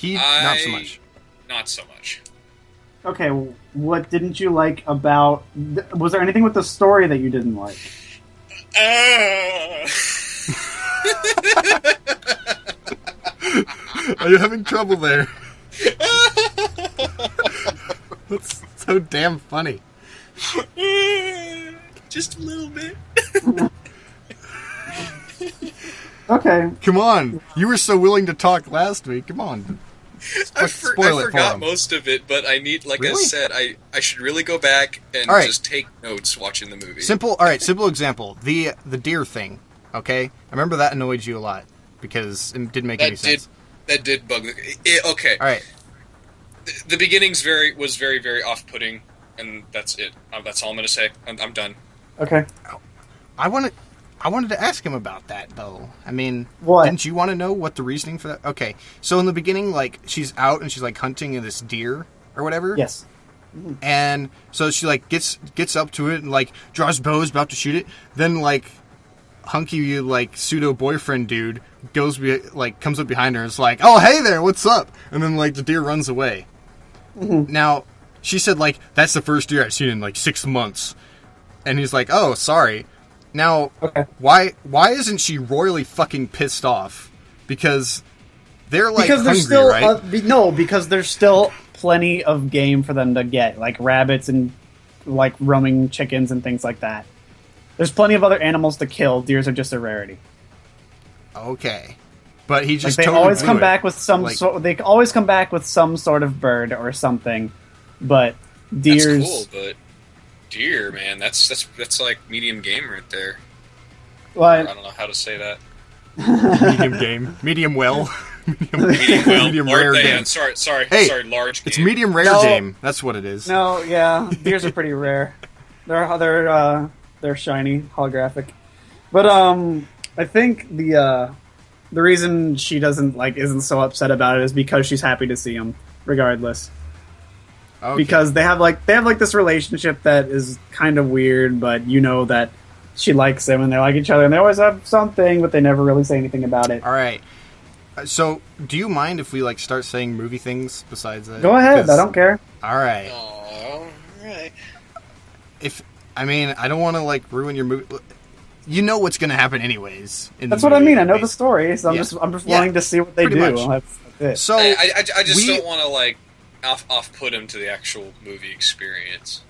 Not so much. Not so much. Okay, what didn't you like about... Was there anything with the story that you didn't like? Are you having trouble there? That's so damn funny. Just a little bit. Okay. Come on. You were so willing to talk last week. Come on. I Spoil it for forgot him. most of it, but I need, like I Really? said, I should really go back and All right. just take notes watching the movie. Simple example. The deer thing, okay? I remember that annoyed you a lot because it didn't make any sense. That did bug me. Okay. All right. The beginning's was very, very off-putting, and that's it. That's all I'm going to say. I'm done. Okay. I wanted to ask him about that, though. I mean, What? Didn't you want to know what the reasoning for that? Okay, so in the beginning, like, she's out and she's, like, hunting this deer or whatever. Yes. And so she, like, gets up to it and, like, draws bows, about to shoot it. Then, like, hunky, like, pseudo-boyfriend dude comes up behind her and is like, oh, hey there, what's up? And then, like, the deer runs away. Mm-hmm. Now, she said, like, that's the first deer I've seen in, like, 6 months. And he's like, oh, sorry. Now, Okay. why isn't she royally fucking pissed off? Because they're like Because there's hungry, still right? because there's still plenty of game for them to get, like rabbits and like roaming chickens and things like that. There's plenty of other animals to kill. Deers are just a rarity. Okay, but he Like just they totally always blew come it. back with some Like- they always come back with some sort of bird or something. But That's deers, cool, but deer, man, that's like medium game right there. I what? don't know how to say that. medium game, medium well, Medium well, medium large, rare yeah, game. sorry, Hey, large game. It's medium rare No. game. That's what it is. No, yeah, deers are pretty rare. They're shiny, holographic. But I think the reason she isn't so upset about it is because she's happy to see him, regardless. Okay. Because they have this relationship that is kind of weird, but you know that she likes him and they like each other and they always have something, but they never really say anything about it. All right. So, do you mind if we like start saying movie things besides that? Go ahead, 'Cause- I don't care. All right. Oh, right. I don't want to like ruin your movie. You know what's going to happen anyways. That's what I mean. I know the story, so Yeah. I'm just Yeah, wanting to see what they pretty do. much. That's it. So I just we- don't want to like off put him to the actual movie experience.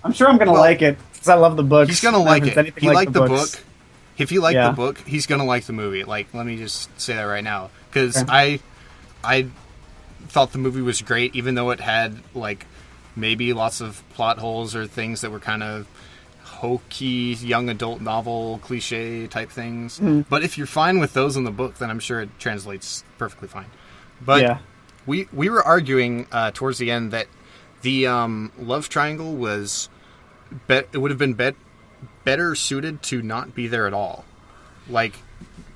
I'm sure I'm gonna Well, like it because I love the book. He's gonna like it. If you like the books. book, if you like Yeah. the book, he's gonna like the movie. Like, let me just say that right now, because Okay. I thought the movie was great, even though it had like maybe lots of plot holes or things that were kind of hokey young adult novel cliche type things. But if you're fine with those in the book, then I'm sure it translates perfectly fine. But Yeah. we were arguing towards the end that the love triangle was it would have been better suited to not be there at all. Like,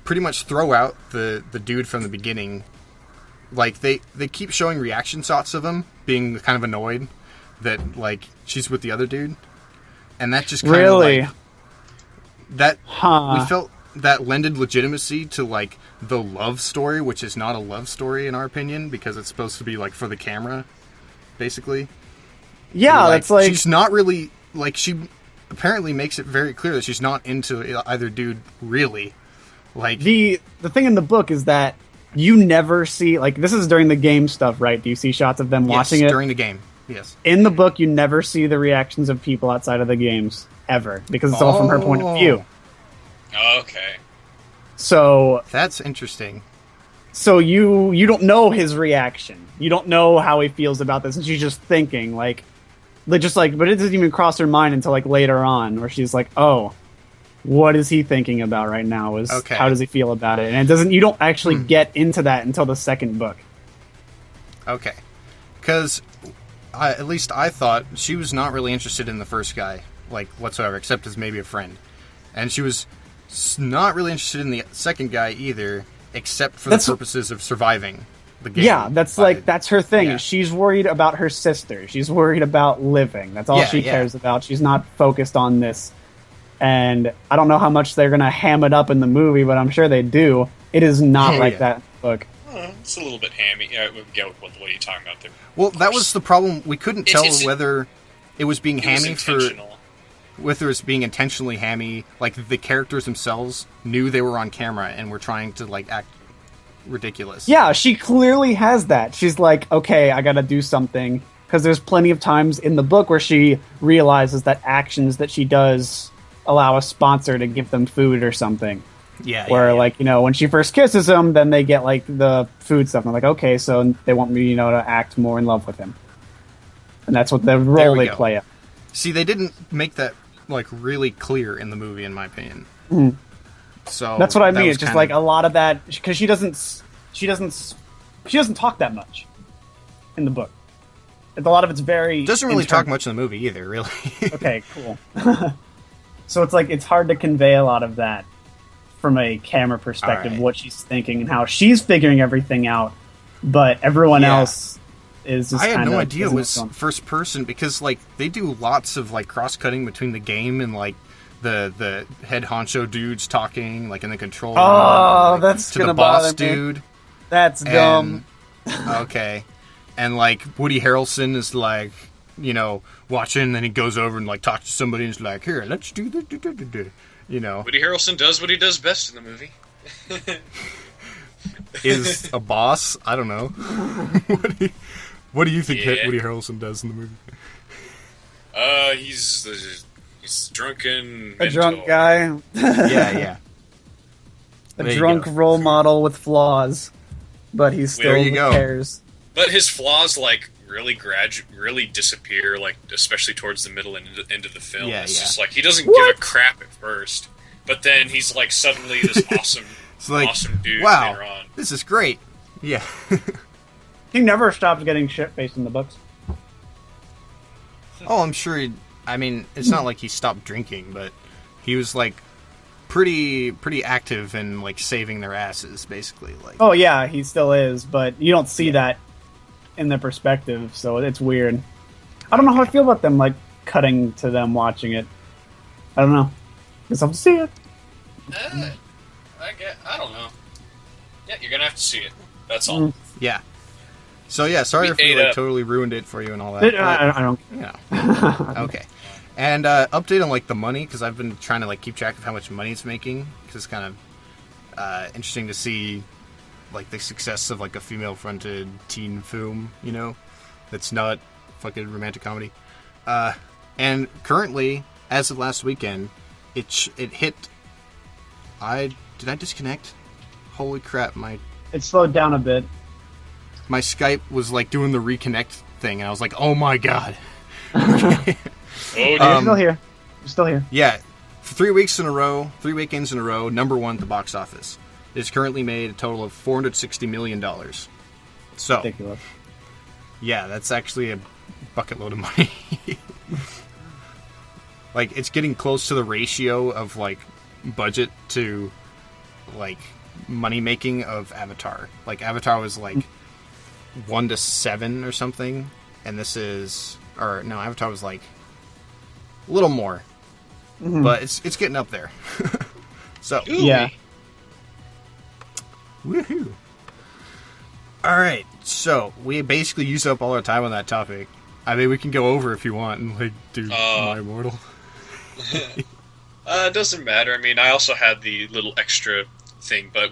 pretty much throw out the dude from the beginning. Like, they keep showing reaction shots of him being kind of annoyed that, like, she's with the other dude. And that just kind of, Really? like... That... Huh. We felt that lended legitimacy to, like, the love story, which is not a love story in our opinion, because it's supposed to be, like, for the camera, basically. Yeah, Like, that's like she's not really like she apparently makes it very clear that she's not into either dude really. Like the thing in the book is that you never see, like, this is during the game stuff, right? Do you see shots of them watching it during the game? Yes. in the book? You never see the reactions of people outside of the games ever because it's all from her point of view. Okay. So That's interesting. you don't know his reaction. You don't know how he feels about this, and she's just thinking but it doesn't even cross her mind until like later on, where she's like, "Oh, what is he thinking about right now? Okay. How does he feel about it?" And you don't actually get into that until the second book. Okay. Because at least I thought she was not really interested in the first guy, like, whatsoever, except as maybe a friend. And she was not really interested in the second guy either, except for the purposes of surviving the game. Yeah, that's her thing. Yeah. She's worried about her sister. She's worried about living. That's all Yeah, she yeah. cares about. She's not focused on this. And I don't know how much they're going to ham it up in the movie, but I'm sure they do. It is not like yeah. that in the book. It's a little bit hammy. Yeah, we get what are you talking about there? Well, that was the problem. We couldn't tell whether it was being It was hammy for... intentional. Whether it's being intentionally hammy, like the characters themselves knew they were on camera and were trying to like act ridiculous. Yeah, she clearly has that. She's like, okay, I gotta do something. Because there's plenty of times in the book where she realizes that actions that she does allow a sponsor to give them food or something. Where like when she first kisses him, then they get like the food stuff. And I'm like, okay, so they want me to act more in love with him, and that's what the role they play out. See, they didn't make that like really clear in the movie, in my opinion. Mm-hmm. So that's what I mean. It's just like a lot of that because she doesn't talk that much in the book. A lot of it's very doesn't really talk much in the movie either, really. Okay, cool. So it's like it's hard to convey a lot of that from a camera perspective, what she's thinking and how she's figuring everything out, but everyone else is just I had no idea it was first person because like they do lots of like cross cutting between the game and like the head honcho dudes talking like in the control room. Oh, like, that's to gonna the boss bother me. dude. That's dumb. Okay. And like Woody Harrelson is like, watching, and then he goes over and like talks to somebody and is like, "Here, let's do this." Woody Harrelson does what he does best in the movie. Is a boss? I don't know. What do you think Woody Harrelson does in the movie? He's drunken. A drunk guy. Yeah. A drunk role model with flaws, but he still cares. But his flaws like really disappear, like especially towards the middle and end of the film. It's just like he doesn't give a crap at first, but then he's like suddenly this awesome dude later on. This is great. Yeah. He never stops getting shit-faced in the books. Oh, I'm sure it's not like he stopped drinking, but he was like pretty active in like saving their asses, basically. Like, oh yeah, he still is, but you don't see that in their perspective, so it's weird. I don't know how I feel about them like cutting to them watching it. I don't know. Guess I'll have to see it. I don't know. Yeah, you're gonna have to see it. That's all. Yeah. So yeah, sorry if we like totally ruined it for you and all that. I don't. Yeah. Okay. And update on like the money, because I've been trying to like keep track of how much money it's making, because it's kind of interesting to see like the success of like a female-fronted teen film, that's not fucking romantic comedy. And currently, as of last weekend, it hit. Did I disconnect? Holy crap! It slowed down a bit. My Skype was like doing the reconnect thing, and I was like, "Oh my god!" You're still here. You're still here. Yeah, for 3 weekends in a row, #1 at the box office. It's currently made a total of $460 million. So, ridiculous. Yeah, that's actually a bucket load of money. Like, it's getting close to the ratio of like budget to like money making of Avatar. Like, Avatar was like 1-7 or something, and Avatar was like a little more, but it's getting up there. So yeah. Woohoo! All right, so we basically used up all our time on that topic. I mean, we can go over if you want and like do My Immortal. It doesn't matter. I mean, I also had the little extra thing, but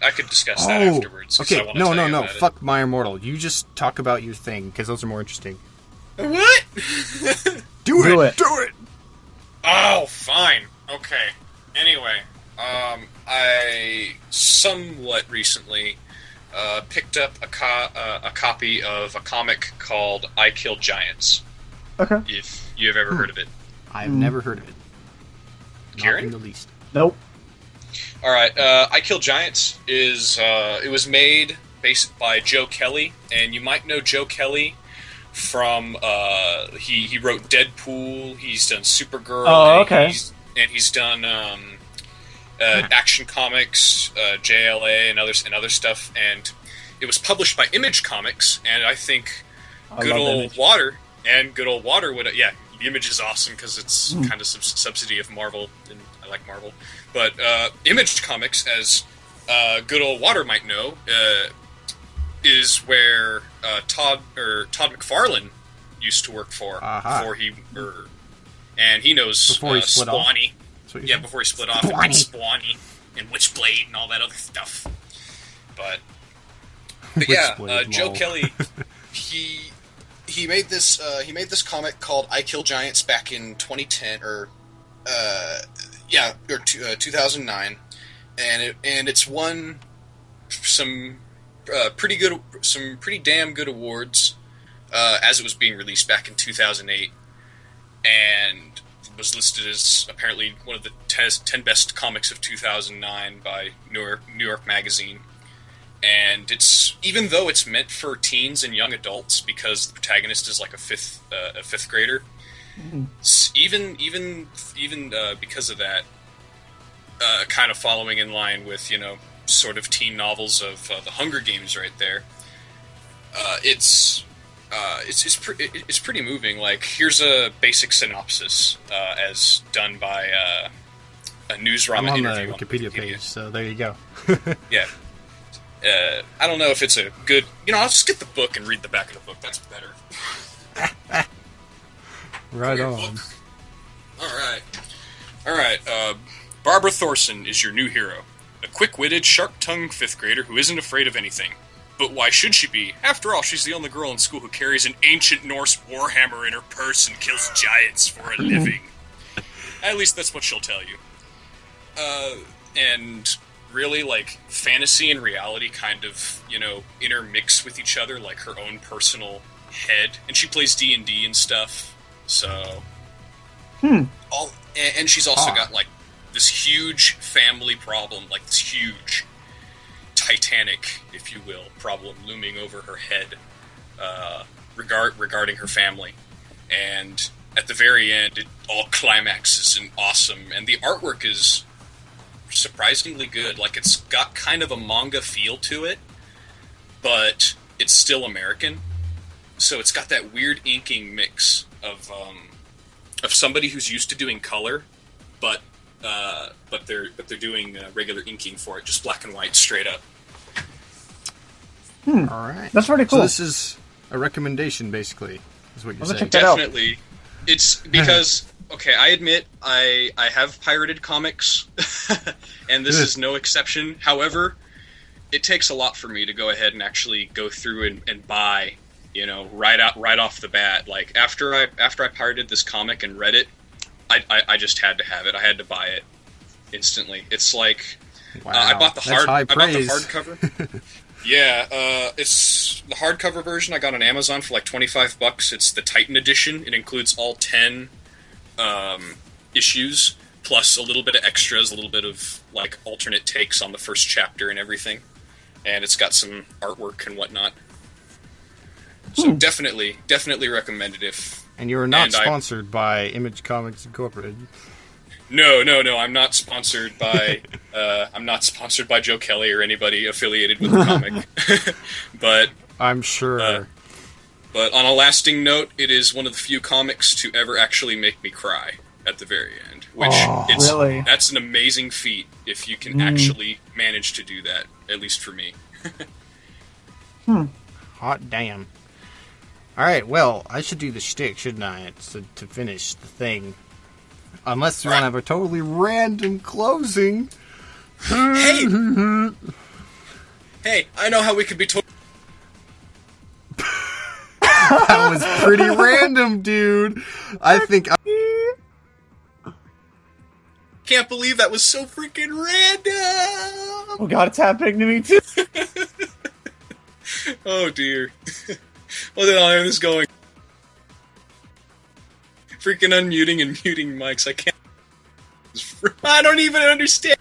I could discuss that afterwards. Okay, no. Fuck My Immortal. You just talk about your thing, because those are more interesting. What? Do it! Oh, fine. Okay. Anyway, I somewhat recently picked up a copy of a comic called I Kill Giants. Okay. If you have ever heard of it. I've never heard of it. Kirran? Not in the least. Nope. All right. I Kill Giants is it was made by Joe Kelly, and you might know Joe Kelly from he wrote Deadpool. He's done Supergirl. Oh, okay. He's done Action Comics, JLA, and other stuff. And it was published by Image Comics, and I think Good Old Water would the Image is awesome because it's kind of subsidy of Marvel, and I like Marvel. But Image Comics, as Good Old Water might know, is where Todd McFarlane used to work for before and he knows before he split Spawnee. Off. Yeah, before he split off and made Spawnee and Witchblade and all that other stuff. But yeah, Joe Kelly, he made this comic called I Kill Giants back in 2010 or 2009, and it's won some pretty damn good awards as it was being released back in 2008, and was listed as apparently one of the 10 best comics of 2009 by New York Magazine. And it's, even though it's meant for teens and young adults, because the protagonist is like a fifth grader, even because of that, kind of following in line with, you know, sort of teen novels of the Hunger Games right there. It's pretty moving. Like, here's a basic synopsis as done by a Newsrama interview on the Wikipedia page, so there you go. Yeah. I don't know if it's a good... You know, I'll just get the book and read the back of the book. That's better. Right on. Alright. Barbara Thorson is your new hero. A quick-witted, sharp-tongued 5th grader who isn't afraid of anything. But why should she be? After all, she's the only girl in school who carries an ancient Norse warhammer in her purse and kills giants for a living. At least that's what she'll tell you. And... really, like, fantasy and reality kind of, you know, intermix with each other, like her own personal head. And she plays D&D and stuff, so... And she's also got, like, this huge family problem, like this huge Titanic, if you will, problem looming over her head regarding her family. And at the very end, it all climaxes and awesome, and the artwork is... surprisingly good. Like, it's got kind of a manga feel to it, but it's still American. So it's got that weird inking mix of somebody who's used to doing color, but they're doing regular inking for it, just black and white, straight up. All right, that's pretty cool. So this is a recommendation, basically, is what you're saying. Definitely, it's because. Okay, I admit I have pirated comics, and this is no exception. However, it takes a lot for me to go ahead and actually go through and buy, you know, right off the bat. Like, after I pirated this comic and read it, I just had to have it. I had to buy it instantly. It's like I bought the hardcover. Yeah, it's the hardcover version I got on Amazon for like $25. It's the Titan edition. It includes all 10 issues, plus a little bit of extras, a little bit of like alternate takes on the first chapter and everything, and it's got some artwork and whatnot. So definitely recommend it. And you are not sponsored by Image Comics Incorporated. No, I'm not sponsored by Joe Kelly or anybody affiliated with the comic. But I'm sure. But on a lasting note, it is one of the few comics to ever actually make me cry at the very end. Which really? That's an amazing feat if you can actually manage to do that, at least for me. Hot damn. Alright, well, I should do the shtick, shouldn't I, to finish the thing. Unless you want to have a totally random closing. Hey, I know how we could be totally... That was pretty random, dude. I think... Can't believe that was so freaking random! Oh god, it's happening to me too! Oh dear. Well, then I was going... Freaking unmuting and muting mics. I can't... I don't even understand.